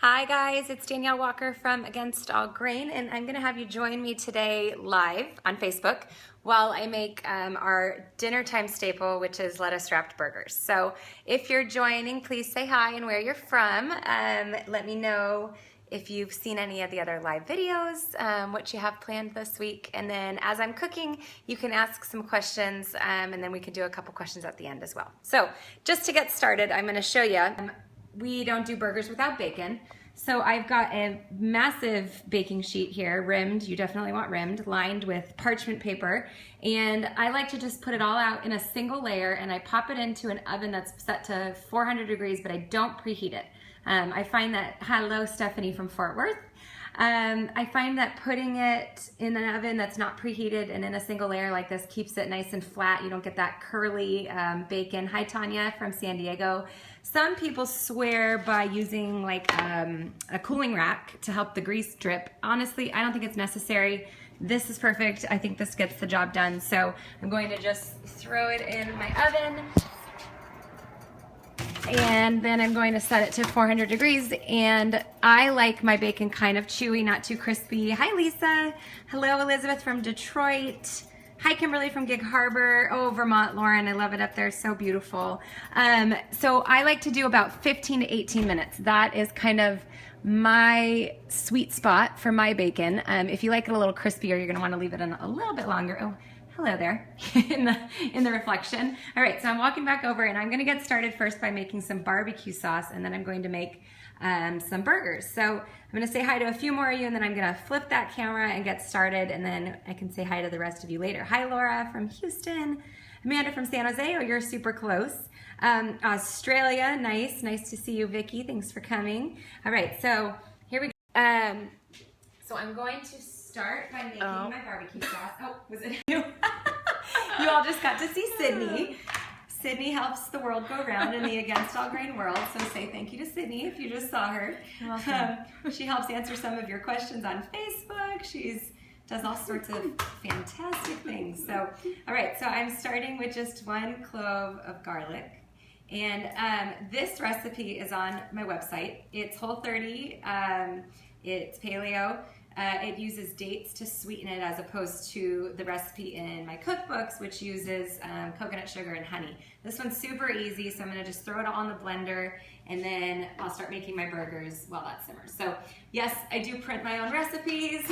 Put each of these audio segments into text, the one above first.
Hi guys, it's Danielle Walker from Against All Grain, and I'm gonna have you join me today live on Facebook while I make our dinner time staple, which is lettuce wrapped burgers. So if you're joining, please say hi and where you're from. Let me know if you've seen any of the other live videos, what you have planned this week. And then as I'm cooking, you can ask some questions and then we can do a couple questions at the end as well. So just to get started, I'm gonna show you. We don't do burgers without bacon. So I've got a massive baking sheet here, rimmed, you definitely want rimmed, lined with parchment paper. And I like to just put it all out in a single layer and I pop it into an oven that's set to 400 degrees, but I don't preheat it. I find that, hello Stephanie from Fort Worth. I find that putting it in an oven that's not preheated and in a single layer like this keeps it nice and flat. You don't get that curly bacon. Hi Tanya from San Diego. Some people swear by using like a cooling rack to help the grease drip. Honestly, I don't think it's necessary. This is perfect. I think this gets the job done. So I'm going to just throw it in my oven. And then I'm going to set it to 400 degrees, and I like my bacon kind of chewy, not too crispy. Hi Lisa. Hello Elizabeth from Detroit. Hi Kimberly from Gig Harbor. Oh, Vermont, Lauren, I love it up there, so beautiful. So I like to do about 15 to 18 minutes. That is kind of my sweet spot for my bacon. If you like it a little crispier, you're gonna wanna leave it in a little bit longer. Oh, hello there in the reflection. All right, so I'm walking back over and I'm gonna get started first by making some barbecue sauce, and then I'm going to make some burgers. So I'm gonna say hi to a few more of you, and then I'm gonna flip that camera and get started, and then I can say hi to the rest of you later. Hi Laura from Houston. Amanda from San Jose, oh you're super close. Australia, nice to see you Vicky, thanks for coming. All right, so here we go. So I'm going to start by making my barbecue sauce. Oh, was it you? You all just got to see Sydney. Sydney helps the world go round in the Against All Grain world, so say thank you to Sydney if you just saw her. You're welcome. She helps answer some of your questions on Facebook. Does all sorts of fantastic things. So, all right, so I'm starting with just 1 clove of garlic. And this recipe is on my website. It's Whole30, it's paleo. It uses dates to sweeten it as opposed to the recipe in my cookbooks, which uses coconut sugar and honey. This one's super easy, so I'm gonna just throw it all in the blender and then I'll start making my burgers while that simmers. So yes, I do print my own recipes,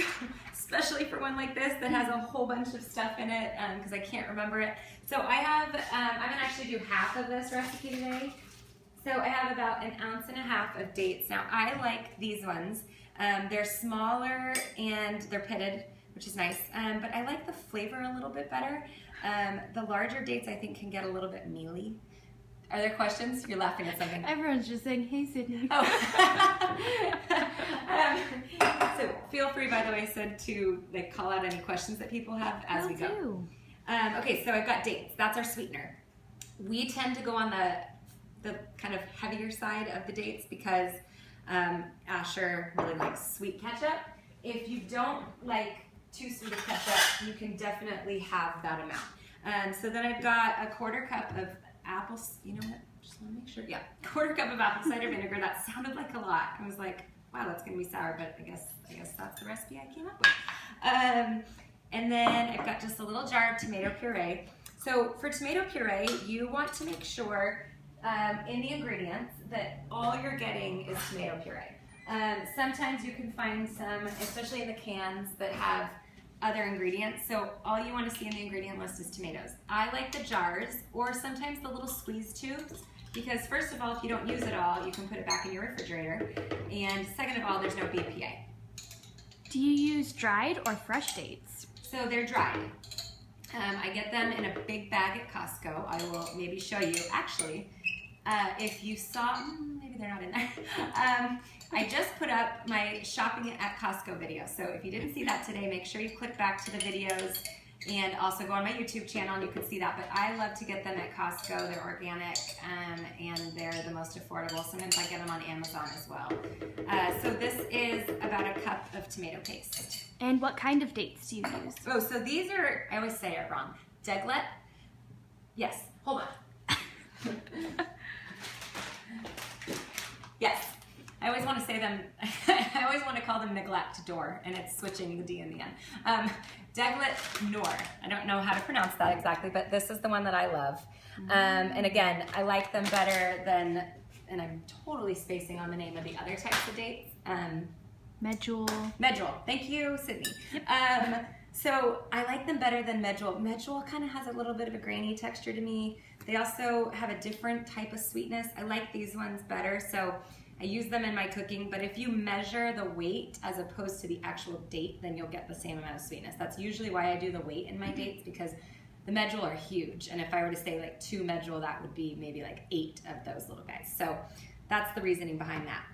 especially for one like this that has a whole bunch of stuff in it because I can't remember it. So I have, I'm gonna actually do half of this recipe today. So I have about 1.5 ounces of dates. Now I like these ones. They're smaller and they're pitted, which is nice, but I like the flavor a little bit better. The larger dates I think can get a little bit mealy. Are there questions? You're laughing at something. Everyone's just saying, hey Sydney. Oh. So feel free, by the way, Sid, to like call out any questions that people have as we go. Okay, so I've got dates. That's our sweetener. We tend to go on the kind of heavier side of the dates because Asher really likes sweet ketchup. If you don't like too sweet of ketchup, you can definitely have that amount. So then I've got a 1/4 cup of apples. You know what? Just want to make sure. Yeah, 1/4 cup of apple cider vinegar. That sounded like a lot. I was like, wow, that's gonna be sour, but I guess that's the recipe I came up with. And then I've got just a little jar of tomato puree. So for tomato puree, you want to make sure in the ingredients that all you're getting is tomato puree. Sometimes you can find some, especially in the cans, that have other ingredients. So all you want to see in the ingredient list is tomatoes. I like the jars or sometimes the little squeeze tubes because first of all, if you don't use it all, you can put it back in your refrigerator. And second of all, there's no BPA. Do you use dried or fresh dates? So they're dried. I get them in a big bag at Costco. I will maybe show you. Actually, if you saw, maybe they're not in there. I just put up my shopping at Costco video. So if you didn't see that today, make sure you click back to the videos and also go on my YouTube channel and you can see that. But I love to get them at Costco. They're organic and they're the most affordable. Sometimes I get them on Amazon as well. So this is about 1 cup of tomato paste. And what kind of dates do you use? Oh, so these are, I always say it wrong. Deglet? Yes, hold on. Yes. I always want to say them, I always want to call them neglect door, and it's switching the D in the end. Deglet Nor. I don't know how to pronounce that exactly, but this is the one that I love. And again, I like them better than, and I'm totally spacing on the name of the other types of dates. Medjool. Medjool. Thank you, Sydney. So I like them better than Medjool. Medjool kind of has a little bit of a grainy texture to me. They also have a different type of sweetness. I like these ones better, so I use them in my cooking, but if you measure the weight as opposed to the actual date, then you'll get the same amount of sweetness. That's usually why I do the weight in my dates, because the Medjool are huge, and if I were to say like 2 Medjool, that would be maybe like 8 of those little guys. So that's the reasoning behind that.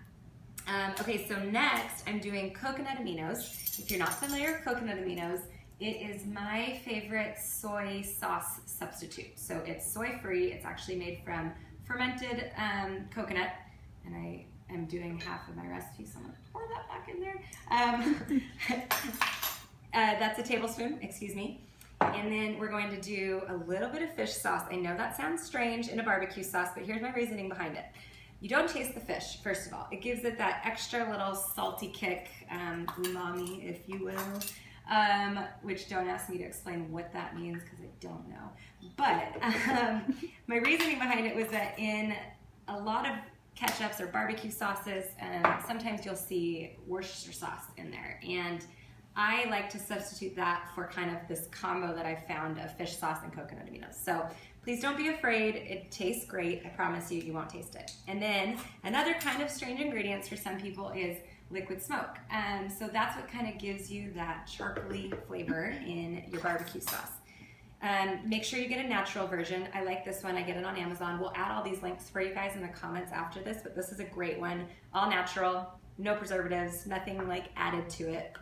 Okay, so next I'm doing coconut aminos. If you're not familiar with coconut aminos, it is my favorite soy sauce substitute. So it's soy-free. It's actually made from fermented coconut, and I am doing half of my recipe, so I'm gonna pour that back in there. That's a tablespoon, excuse me. And then we're going to do a little bit of fish sauce. I know that sounds strange in a barbecue sauce, but here's my reasoning behind it. You don't taste the fish, first of all. It gives it that extra little salty kick, umami, if you will, which don't ask me to explain what that means because I don't know. But my reasoning behind it was that in a lot of ketchups or barbecue sauces, sometimes you'll see Worcestershire sauce in there. And I like to substitute that for kind of this combo that I found of fish sauce and coconut aminos. So please don't be afraid. It tastes great. I promise you, you won't taste it. And then another kind of strange ingredients for some people is liquid smoke. So that's what kind of gives you that charcoaly flavor in your barbecue sauce. Make sure you get a natural version. I like this one. I get it on Amazon. We'll add all these links for you guys in the comments after this, but this is a great one. All natural, no preservatives, nothing like added to it.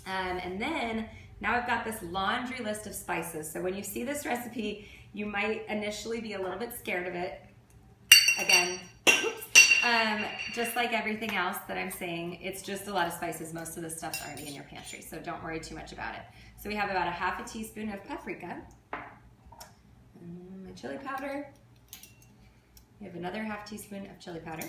And then now I've got this laundry list of spices. So when you see this recipe, you might initially be a little bit scared of it. Again, just like everything else that I'm saying, it's just a lot of spices. Most of the stuff's already in your pantry, so don't worry too much about it. So we have about a half a teaspoon of paprika, my chili powder. We have another half teaspoon of chili powder.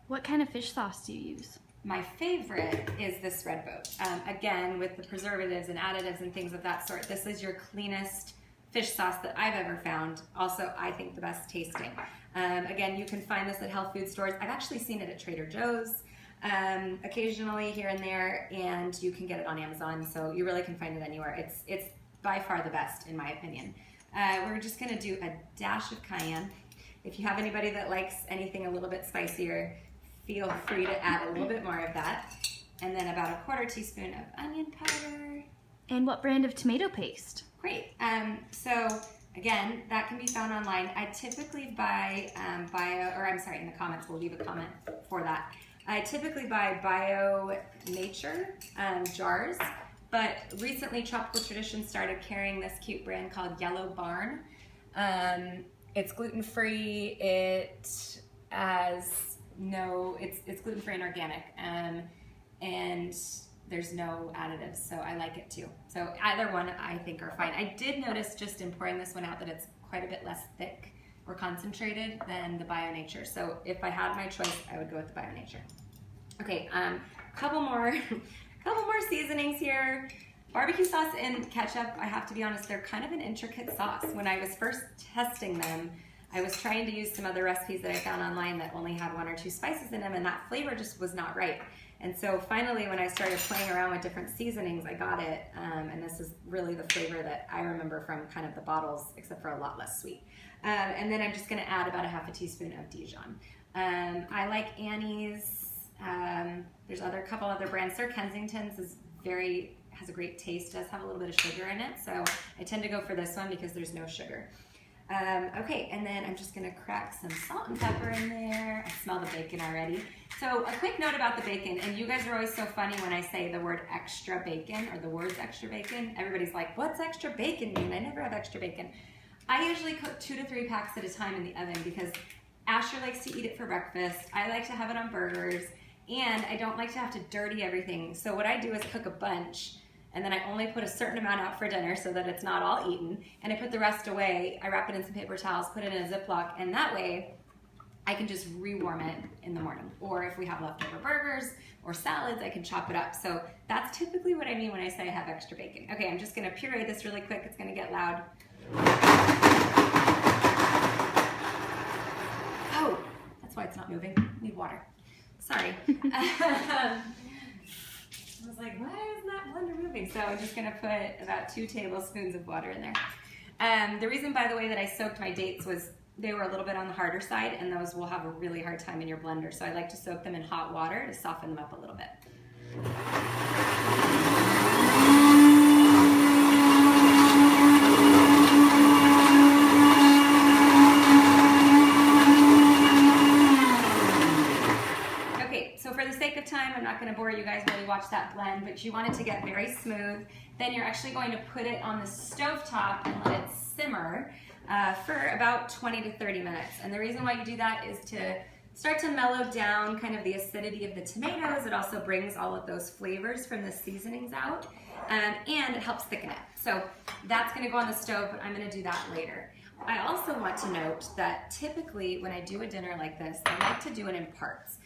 What kind of fish sauce do you use? My favorite is this Red Boat. Again, with the preservatives and additives and things of that sort, this is your cleanest fish sauce that I've ever found. Also, I think the best tasting. Again, you can find this at health food stores. I've actually seen it at Trader Joe's occasionally here and there, and you can get it on Amazon, so you really can find it anywhere. It's by far the best, in my opinion. We're just gonna do a dash of cayenne. If you have anybody that likes anything a little bit spicier, feel free to add a little bit more of that. And then about a quarter teaspoon of onion powder. And what brand of tomato paste? Great. So again, that can be found online. I typically buy in the comments, we'll leave a comment for that. I typically buy Bio Nature jars, but recently Tropical Tradition started carrying this cute brand called Yellow Barn. It's gluten-free. It's gluten-free and organic, and there's no additives, so I like it too. So either one I think are fine. I did notice just in pouring this one out that it's quite a bit less thick or concentrated than the Bio Nature. So if I had my choice, I would go with the Bio Nature. Okay, couple more seasonings here. Barbecue sauce and ketchup, I have to be honest, they're kind of an intricate sauce. When I was first testing them, I was trying to use some other recipes that I found online that only had 1 or 2 spices in them, and that flavor just was not right. And so finally, when I started playing around with different seasonings, I got it, and this is really the flavor that I remember from kind of the bottles, except for a lot less sweet. And then I'm just gonna add about a half a teaspoon of Dijon. I like Annie's. There's a couple other brands. Sir Kensington's has a great taste, does have a little bit of sugar in it, so I tend to go for this one because there's no sugar. Okay, and then I'm just gonna crack some salt and pepper in there. I smell the bacon already. So a quick note about the bacon, and you guys are always so funny when I say the word extra bacon or the words extra bacon. Everybody's like, what's extra bacon mean? I never have extra bacon. I usually cook 2 to 3 packs at a time in the oven because Asher likes to eat it for breakfast. I like to have it on burgers, and I don't like to have to dirty everything. So what I do is cook a bunch, and then I only put a certain amount out for dinner so that it's not all eaten, and I put the rest away. I wrap it in some paper towels, put it in a Ziploc, and that way I can just rewarm it in the morning. Or if we have leftover burgers or salads, I can chop it up. So that's typically what I mean when I say I have extra bacon. Okay, I'm just gonna puree this really quick. It's gonna get loud. Oh, that's why it's not moving. I need water. Sorry. I was like, why isn't that blender moving? So I'm just gonna put about 2 tablespoons of water in there. The reason, by the way, that I soaked my dates was they were a little bit on the harder side, and those will have a really hard time in your blender. So I like to soak them in hot water to soften them up a little bit. Okay, so for the sake of time, I'm not going to bore you guys while you watch that blend, but you want it to get very smooth. Then you're actually going to put it on the stovetop and let it simmer for about 20 to 30 minutes. And the reason why you do that is to start to mellow down kind of the acidity of the tomatoes. It also brings all of those flavors from the seasonings out, and it helps thicken it. So that's gonna go on the stove, but I'm gonna do that later. I also want to note that typically when I do a dinner like this, I like to do it in parts.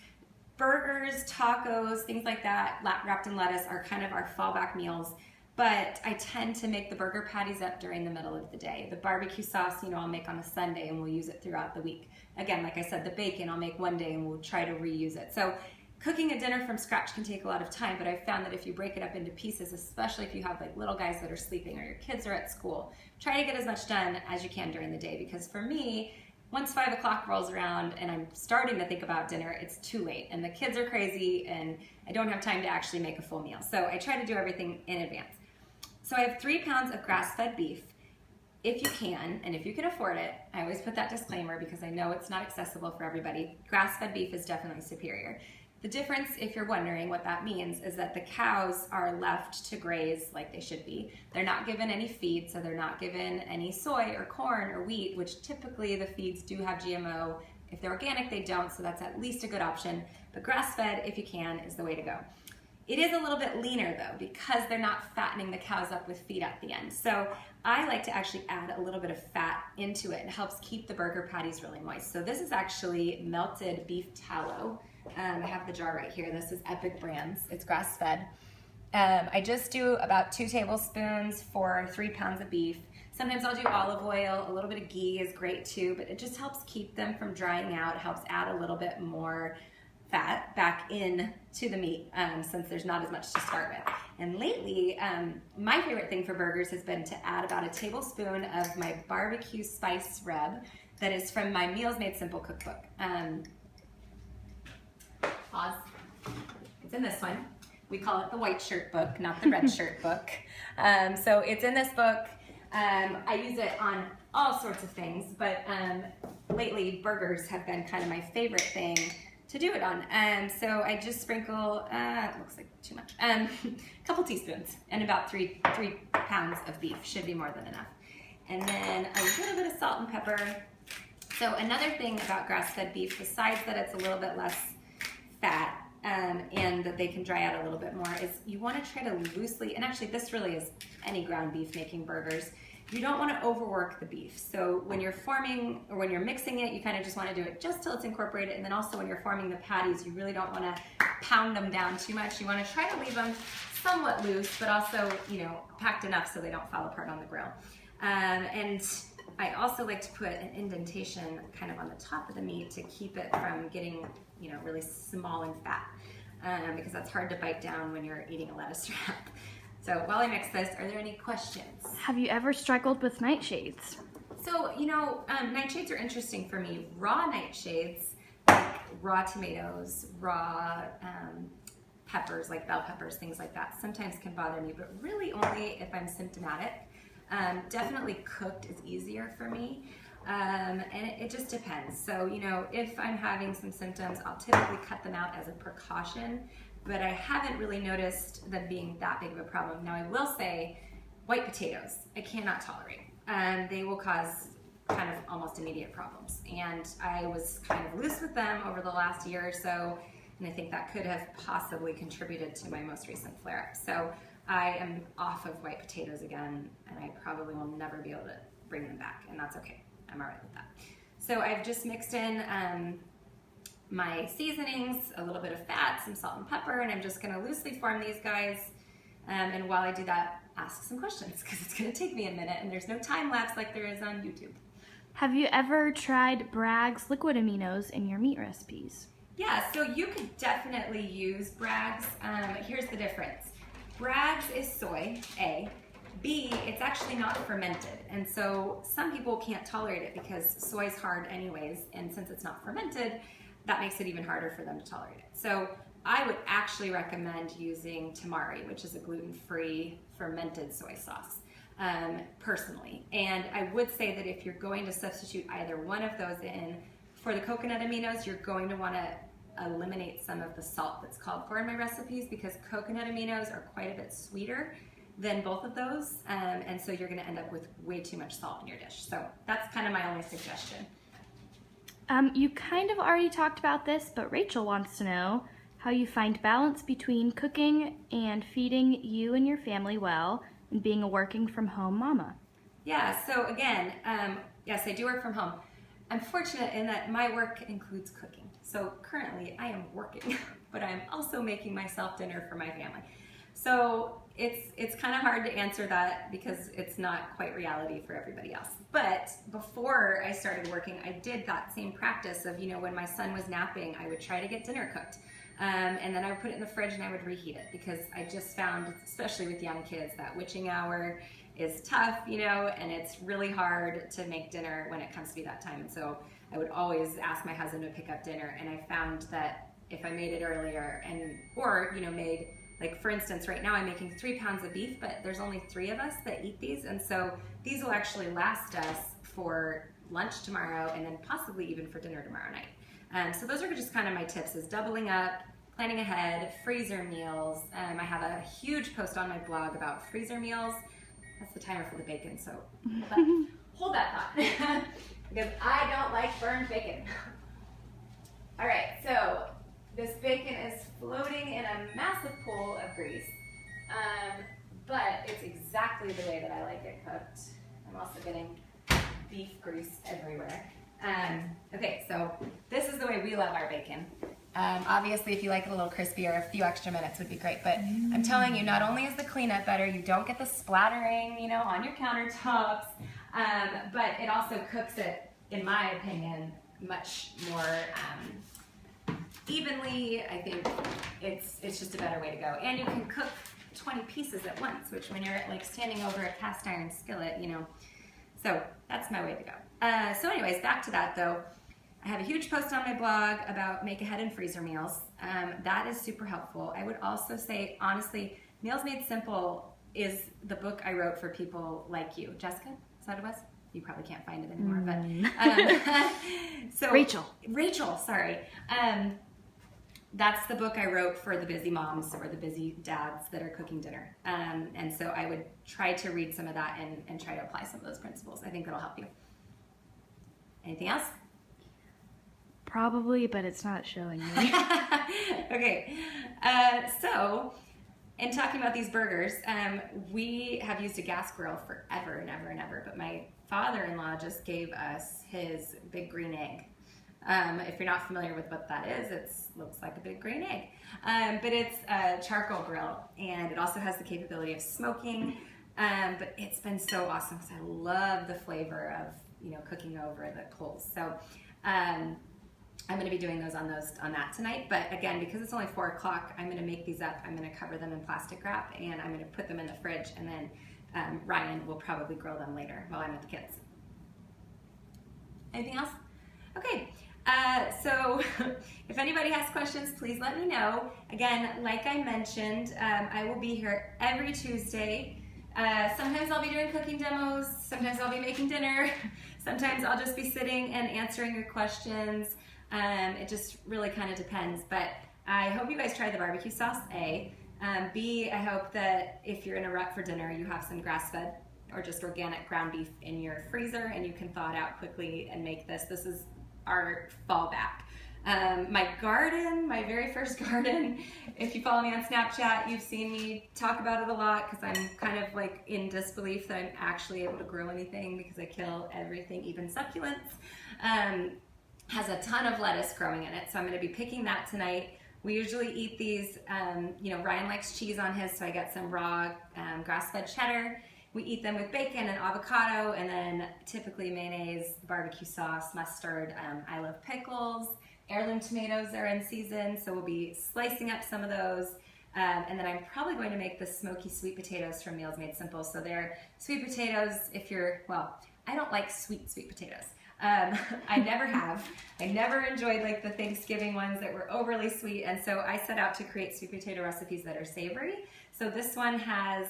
Burgers, tacos, things like that, wrapped in lettuce are kind of our fallback meals. But I tend to make the burger patties up during the middle of the day. The barbecue sauce, I'll make on a Sunday and we'll use it throughout the week. Again, like I said, the bacon I'll make one day and we'll try to reuse it. So cooking a dinner from scratch can take a lot of time, but I've found that if you break it up into pieces, especially if you have like little guys that are sleeping or your kids are at school, try to get as much done as you can during the day. Because for me, once 5 o'clock rolls around and I'm starting to think about dinner, it's too late and the kids are crazy and I don't have time to actually make a full meal. So I try to do everything in advance. So I have 3 pounds of grass-fed beef. If you can, and if you can afford it, I always put that disclaimer because I know it's not accessible for everybody. Grass-fed beef is definitely superior. The difference, if you're wondering what that means, is that the cows are left to graze like they should be. They're not given any feed, so they're not given any soy or corn or wheat, which typically the feeds do have GMO. If they're organic, they don't, so that's at least a good option. But grass-fed, if you can, is the way to go. It is a little bit leaner though because they're not fattening the cows up with feed at the end. So I like to actually add a little bit of fat into it. It helps keep the burger patties really moist. So this is actually melted beef tallow. I have the jar right here. This is Epic Brands. It's grass-fed. I just do about 2 tablespoons for 3 pounds of beef. Sometimes I'll do olive oil. A little bit of ghee is great too, but it just helps keep them from drying out. It helps add a little bit more fat back in to the meat since there's not as much to start with. And lately, my favorite thing for burgers has been to add about a tablespoon of my barbecue spice rub that is from my Meals Made Simple cookbook. Pause. It's in this one. We call it the white shirt book, not the red shirt book. So it's in this book. I use it on all sorts of things, but lately burgers have been kind of my favorite thing to do it on. So I just sprinkle, it looks like too much, a couple teaspoons and about 3 pounds of beef should be more than enough. And then a little bit of salt and pepper. So another thing about grass-fed beef, besides that it's a little bit less fat and that they can dry out a little bit more, is you want to try to loosely, and actually this really is any ground beef making burgers, you don't want to overwork the beef. So when you're forming or when you're mixing it, you kind of just want to do it just till it's incorporated. And then also when you're forming the patties, you really don't want to pound them down too much. You want to try to leave them somewhat loose, but also, packed enough so they don't fall apart on the grill. And I also like to put an indentation kind of on the top of the meat to keep it from getting, really small and fat, because that's hard to bite down when you're eating a lettuce wrap. So while I mix this, are there any questions? Have you ever struggled with nightshades? So, nightshades are interesting for me. Raw nightshades, like raw tomatoes, raw peppers, like bell peppers, things like that, sometimes can bother me, but really only if I'm symptomatic. Definitely cooked is easier for me. And it just depends. So, if I'm having some symptoms, I'll typically cut them out as a precaution, but I haven't really noticed them being that big of a problem. Now, I will say white potatoes, I cannot tolerate. They will cause kind of almost immediate problems. And I was kind of loose with them over the last year or so, and I think that could have possibly contributed to my most recent flare-up. So I am off of white potatoes again, and I probably will never be able to bring them back, and that's okay. I'm all right with that. So I've just mixed in my seasonings, a little bit of fat, some salt and pepper, and I'm just gonna loosely form these guys. And while I do that, ask some questions, because it's gonna take me a minute and there's no time lapse like there is on YouTube. Have you ever tried Bragg's liquid aminos in your meat recipes? Yeah, so you could definitely use Bragg's. Here's the difference. Bragg's is soy, A. B, it's actually not fermented. And so some people can't tolerate it because soy's hard anyways, and since it's not fermented, that makes it even harder for them to tolerate it. So I would actually recommend using tamari, which is a gluten-free fermented soy sauce, personally. And I would say that if you're going to substitute either one of those in for the coconut aminos, you're going to want to eliminate some of the salt that's called for in my recipes, because coconut aminos are quite a bit sweeter than both of those, and so you're going to end up with way too much salt in your dish. So that's kind of my only suggestion. You kind of already talked about this, but Rachel wants to know how you find balance between cooking and feeding you and your family well and being a working from home mama. Yeah, so again, yes, I do work from home. I'm fortunate in that my work includes cooking. So currently I am working, but I'm also making myself dinner for my family. So it's kind of hard to answer that because it's not quite reality for everybody else. But before I started working, I did that same practice of, when my son was napping, I would try to get dinner cooked. And then I would put it in the fridge and I would reheat it, because I just found, especially with young kids, that witching hour is tough, and it's really hard to make dinner when it comes to be that time. And so I would always ask my husband to pick up dinner, and I found that if I made it earlier or made, like for instance, right now I'm making 3 pounds of beef, but there's only 3 of us that eat these, and so these will actually last us for lunch tomorrow and then possibly even for dinner tomorrow night. So those are just kind of my tips, is doubling up, planning ahead, freezer meals. I have a huge post on my blog about freezer meals. That's the timer for the bacon, so hold that thought, because I don't like burned bacon. All right, so this bacon is floating in a massive pool of grease, but it's exactly the way that I like it cooked. I'm also getting beef grease everywhere. Okay, so this is the way we love our bacon. Obviously, if you like it a little crispier, a few extra minutes would be great. But I'm telling you, not only is the cleanup better, you don't get the splattering, on your countertops, but it also cooks it, in my opinion, much more evenly. I think it's just a better way to go. And you can cook 20 pieces at once, which when you're like standing over a cast iron skillet, So that's my way to go. So anyways, back to that though. I have a huge post on my blog about make ahead and freezer meals. That is super helpful. I would also say, honestly, Meals Made Simple is the book I wrote for people like you. Jessica, is that what it was? You probably can't find it anymore, but so Rachel, sorry. That's the book I wrote for the busy moms or the busy dads that are cooking dinner. And so I would try to read some of that and try to apply some of those principles. I think that'll help you. Anything else? Probably, but it's not showing me. Okay, so in talking about these burgers, we have used a gas grill forever and ever and ever, but my father-in-law just gave us his big green egg. If you're not familiar with what that is, it looks like a big green egg. But it's a charcoal grill, and it also has the capability of smoking, but it's been so awesome because I love the flavor of cooking over the coals. So I'm going to be doing those on that tonight, but again, because it's only 4 o'clock, I'm going to make these up. I'm going to cover them in plastic wrap, and I'm going to put them in the fridge, and then Ryan will probably grill them later while I'm with the kids. Anything else? Okay, so if anybody has questions, please let me know. Again, like I mentioned, I will be here every Tuesday. Sometimes I'll be doing cooking demos, sometimes I'll be making dinner, sometimes I'll just be sitting and answering your questions. It just really kind of depends, but I hope you guys try the barbecue sauce, A. B, I hope that if you're in a rut for dinner, you have some grass-fed or just organic ground beef in your freezer and you can thaw it out quickly and make this. This is our fallback. My garden, my very first garden, if you follow me on Snapchat, you've seen me talk about it a lot because I'm kind of like in disbelief that I'm actually able to grow anything because I kill everything, even succulents. Has a ton of lettuce growing in it, so I'm going to be picking that tonight. We usually eat these, Ryan likes cheese on his, so I got some raw grass-fed cheddar. We eat them with bacon and avocado, and then typically mayonnaise, barbecue sauce, mustard. I love pickles. Heirloom tomatoes are in season, so we'll be slicing up some of those. And then I'm probably going to make the smoky sweet potatoes from Meals Made Simple. So they're sweet potatoes I don't like sweet potatoes. I never have. I never enjoyed like the Thanksgiving ones that were overly sweet, and so I set out to create sweet potato recipes that are savory. So this one has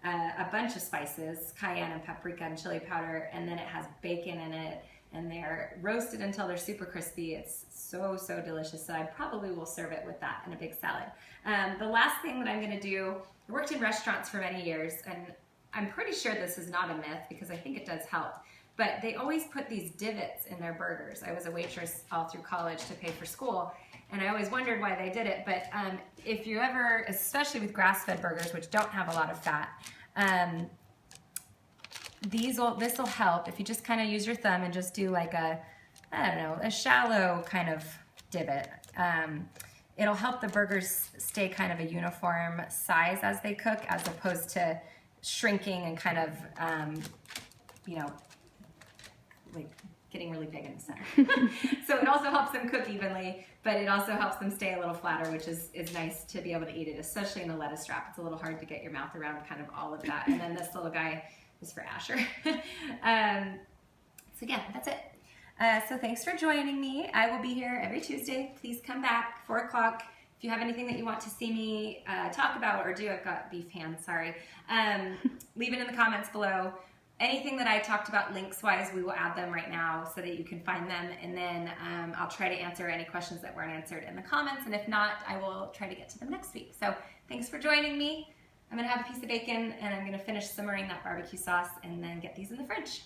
a bunch of spices, cayenne and paprika and chili powder, and then it has bacon in it, and they're roasted until they're super crispy. It's so delicious, so I probably will serve it with that in a big salad. The last thing that I'm going to do, I worked in restaurants for many years, and I'm pretty sure this is not a myth because I think it does help, but they always put these divots in their burgers. I was a waitress all through college to pay for school, and I always wondered why they did it. But if you ever, especially with grass-fed burgers, which don't have a lot of fat, this will help if you just kind of use your thumb and just do like a shallow kind of divot. It'll help the burgers stay kind of a uniform size as they cook, as opposed to shrinking and kind of, like getting really big in the center. So it also helps them cook evenly, but it also helps them stay a little flatter, which is nice to be able to eat it, especially in the lettuce wrap. It's a little hard to get your mouth around kind of all of that. And then this little guy is for Asher. So yeah, that's it. So thanks for joining me. I will be here every Tuesday. Please come back, 4 o'clock. If you have anything that you want to see me talk about or do, I've got beef hands, sorry. Leave it in the comments below. Anything that I talked about links-wise, we will add them right now so that you can find them, and then I'll try to answer any questions that weren't answered in the comments, and if not, I will try to get to them next week. So thanks for joining me. I'm going to have a piece of bacon, and I'm going to finish simmering that barbecue sauce and then get these in the fridge.